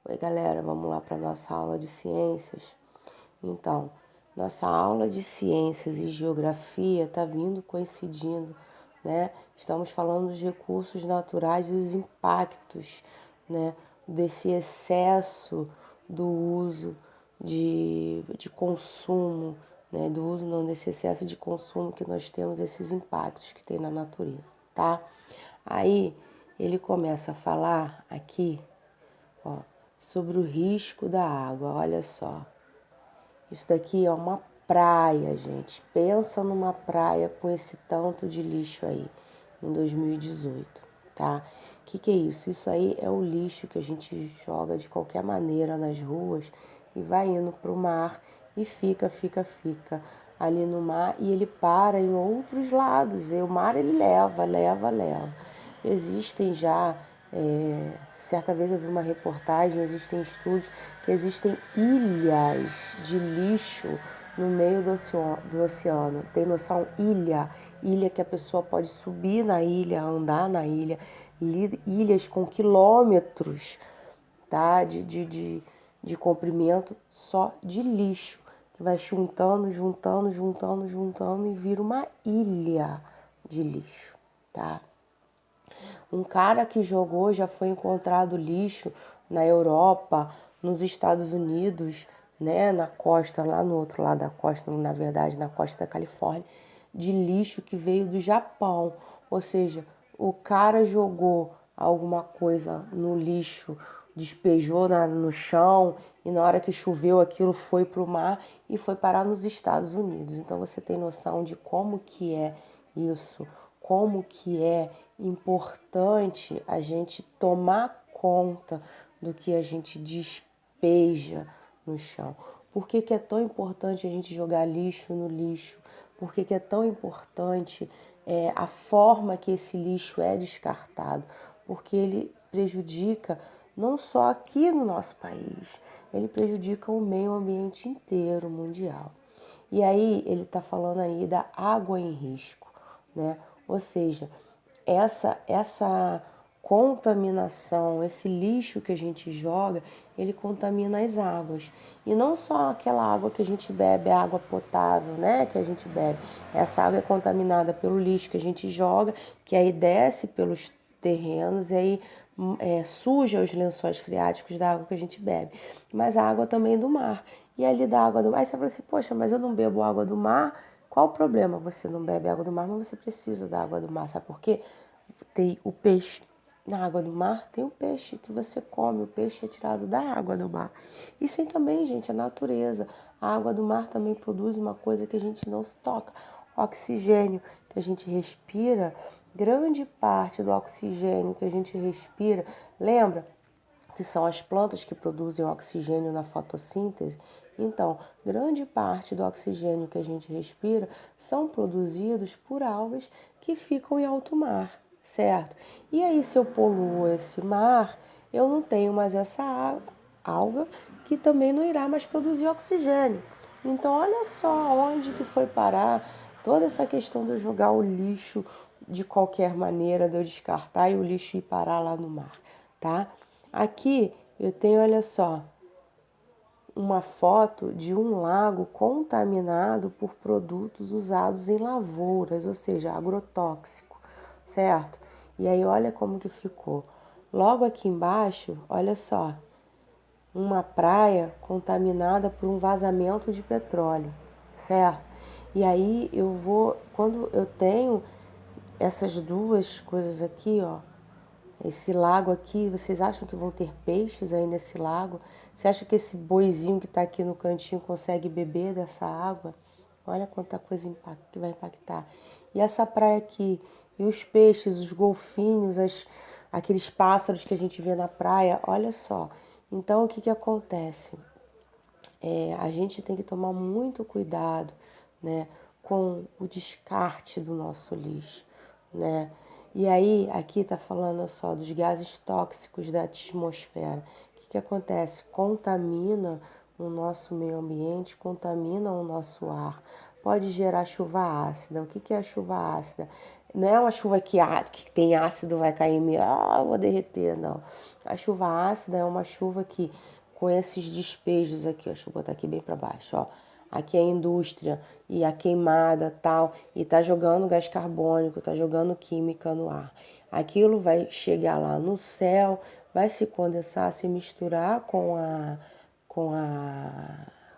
Oi, galera, vamos lá para nossa aula de ciências. Então, nossa aula de ciências e geografia está vindo coincidindo, né? Estamos falando dos recursos naturais e os impactos, né? Desse excesso do uso de consumo, né? Do uso não, desse excesso de consumo que nós temos, esses impactos que tem na natureza, tá? Aí ele começa a falar aqui, ó, sobre o risco da água. Olha só, isso daqui é uma praia, gente. Pensa numa praia com esse tanto de lixo aí, em 2018, tá? Que é isso? Isso aí é o lixo que a gente joga de qualquer maneira nas ruas e vai indo pro mar e fica ali no mar e ele para em outros lados. E o mar ele leva. Existem já, certa vez eu vi uma reportagem, existem estudos que existem ilhas de lixo no meio do oceano. Tem noção? Ilha que a pessoa pode subir na ilha, andar na ilha, ilhas com quilômetros, tá? De comprimento só de lixo, que vai juntando e vira uma ilha de lixo, tá? Um cara que jogou já foi encontrado lixo na Europa, nos Estados Unidos, né, na costa, lá no outro lado da costa, na verdade, na costa da Califórnia, de lixo que veio do Japão. Ou seja, o cara jogou alguma coisa no lixo, despejou no chão e na hora que choveu aquilo foi para o mar e foi parar nos Estados Unidos. Então você tem noção de como que é isso, como que é importante a gente tomar conta do que a gente despeja no chão. Por que é tão importante a gente jogar lixo no lixo? Por que é tão importante a forma que esse lixo é descartado? Porque ele prejudica não só aqui no nosso país, ele prejudica o meio ambiente inteiro, mundial. E aí ele está falando aí da água em risco, né? Ou seja, essa contaminação, esse lixo que a gente joga, ele contamina as águas. E não só aquela água que a gente bebe, a água potável, né, que a gente bebe. Essa água é contaminada pelo lixo que a gente joga, que aí desce pelos terrenos e aí suja os lençóis freáticos da água que a gente bebe. Mas a água também é do mar. E ali da água do mar, aí você fala assim, poxa, mas eu não bebo água do mar. Qual o problema? Você não bebe água do mar, mas você precisa da água do mar. Sabe por quê? Tem o peixe. Na água do mar tem o peixe que você come. O peixe é tirado da água do mar. Isso aí também, gente, é natureza. A água do mar também produz uma coisa que a gente não se toca. O oxigênio que a gente respira, grande parte do oxigênio que a gente respira, lembra? Que são as plantas que produzem oxigênio na fotossíntese. Então, grande parte do oxigênio que a gente respira são produzidos por algas que ficam em alto mar, certo? E aí, se eu poluo esse mar, eu não tenho mais essa alga que também não irá mais produzir oxigênio. Então, olha só onde que foi parar toda essa questão de eu jogar o lixo de qualquer maneira, de eu descartar e o lixo ir parar lá no mar, tá? Aqui eu tenho, olha só, uma foto de um lago contaminado por produtos usados em lavouras, ou seja, agrotóxico, certo? E aí olha como que ficou. Logo aqui embaixo, olha só, uma praia contaminada por um vazamento de petróleo, certo? E aí quando eu tenho essas duas coisas aqui, ó, esse lago aqui, vocês acham que vão ter peixes aí nesse lago? Você acha que esse boizinho que está aqui no cantinho consegue beber dessa água? Olha quanta coisa que vai impactar. E essa praia aqui, e os peixes, os golfinhos, aqueles pássaros que a gente vê na praia, olha só. Então, o que que acontece? A gente tem que tomar muito cuidado, né, com o descarte do nosso lixo, né? E aí, aqui tá falando só dos gases tóxicos da atmosfera. O que acontece? Contamina o nosso meio ambiente, contamina o nosso ar. Pode gerar chuva ácida. O que é a chuva ácida? Não é uma chuva que tem ácido, vai cair em mim, eu vou derreter, não. A chuva ácida é uma chuva que, com esses despejos aqui, ó, deixa eu botar aqui bem para baixo, ó. Aqui é a indústria e a queimada tal, e tá jogando gás carbônico, tá jogando química no ar. Aquilo vai chegar lá no céu, vai se condensar, se misturar com a,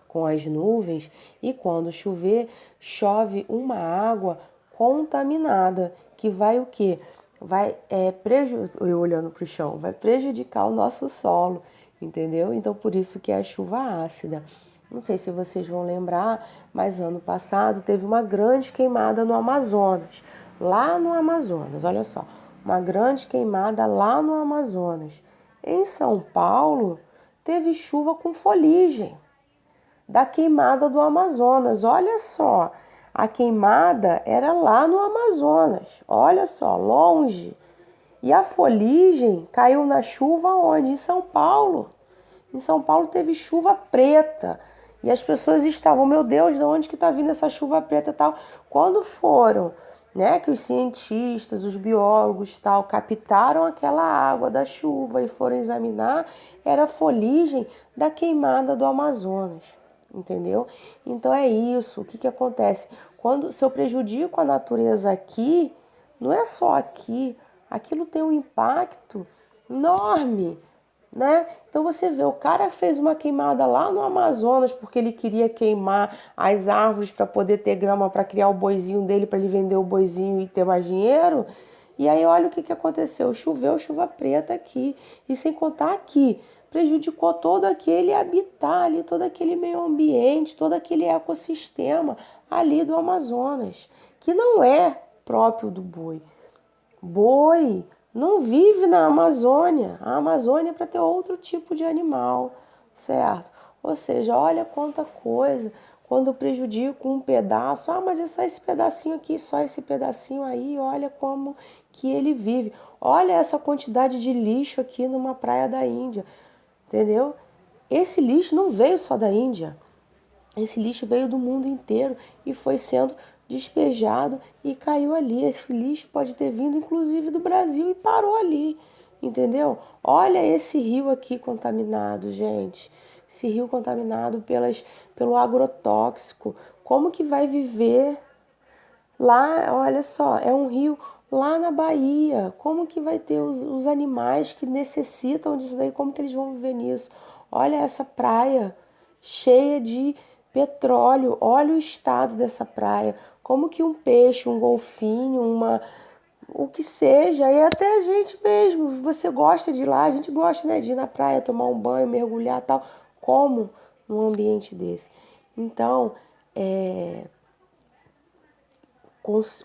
com as nuvens, e quando chover, chove uma água contaminada, que vai o quê? Vai eu olhando para o chão, vai prejudicar o nosso solo, entendeu? Então por isso que é a chuva ácida. Não sei se vocês vão lembrar, mas ano passado teve uma grande queimada no Amazonas, lá no Amazonas, olha só, uma grande queimada lá no Amazonas. Em São Paulo teve chuva com foligem da queimada do Amazonas. Olha só, a queimada era lá no Amazonas, olha só, longe. E a foligem caiu na chuva onde? Em São Paulo. Em São Paulo teve chuva preta. E as pessoas estavam, meu Deus, de onde que está vindo essa chuva preta e tal? Quando foram, né, que os cientistas, os biólogos tal, captaram aquela água da chuva e foram examinar, era a foligem da queimada do Amazonas, entendeu? Então é isso. O que acontece? Se eu prejudico a natureza aqui, não é só aqui, aquilo tem um impacto enorme, né? Então você vê, o cara fez uma queimada lá no Amazonas porque ele queria queimar as árvores para poder ter grama para criar o boizinho dele, para ele vender o boizinho e ter mais dinheiro. E aí olha o que aconteceu, choveu chuva preta aqui, e sem contar aqui, prejudicou todo aquele habitat ali, todo aquele meio ambiente, todo aquele ecossistema ali do Amazonas, que não é próprio do boi. Boi não vive na Amazônia. A Amazônia é para ter outro tipo de animal, certo? Ou seja, olha quanta coisa. Quando eu prejudico um pedaço, mas é só esse pedacinho aqui, só esse pedacinho aí, olha como que ele vive. Olha essa quantidade de lixo aqui numa praia da Índia, entendeu? Esse lixo não veio só da Índia. Esse lixo veio do mundo inteiro e foi sendo despejado e caiu ali. Esse lixo pode ter vindo inclusive do Brasil e parou ali, entendeu? Olha esse rio aqui contaminado, gente. Esse rio contaminado pelo agrotóxico. Como que vai viver lá? Olha só, é um rio lá na Bahia. Como que vai ter os animais que necessitam disso daí? Como que eles vão viver nisso? Olha essa praia cheia de petróleo. Olha o estado dessa praia. Como que um peixe, um golfinho, o que seja, e até a gente mesmo, você gosta de ir lá, a gente gosta, né, de ir na praia, tomar um banho, mergulhar e tal, como num ambiente desse. Então,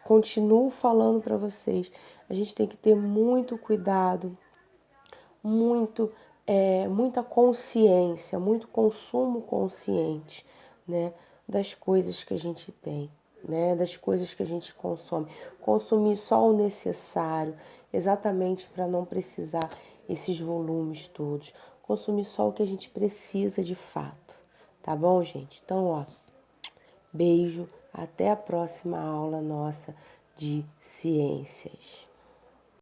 continuo falando para vocês, a gente tem que ter muito cuidado, muita consciência, muito consumo consciente, né, das coisas que a gente tem, né, das coisas que a gente consome. Consumir só o necessário, exatamente para não precisar esses volumes todos. Consumir só o que a gente precisa de fato, tá bom, gente? Então, ó, beijo, até a próxima aula nossa de ciências.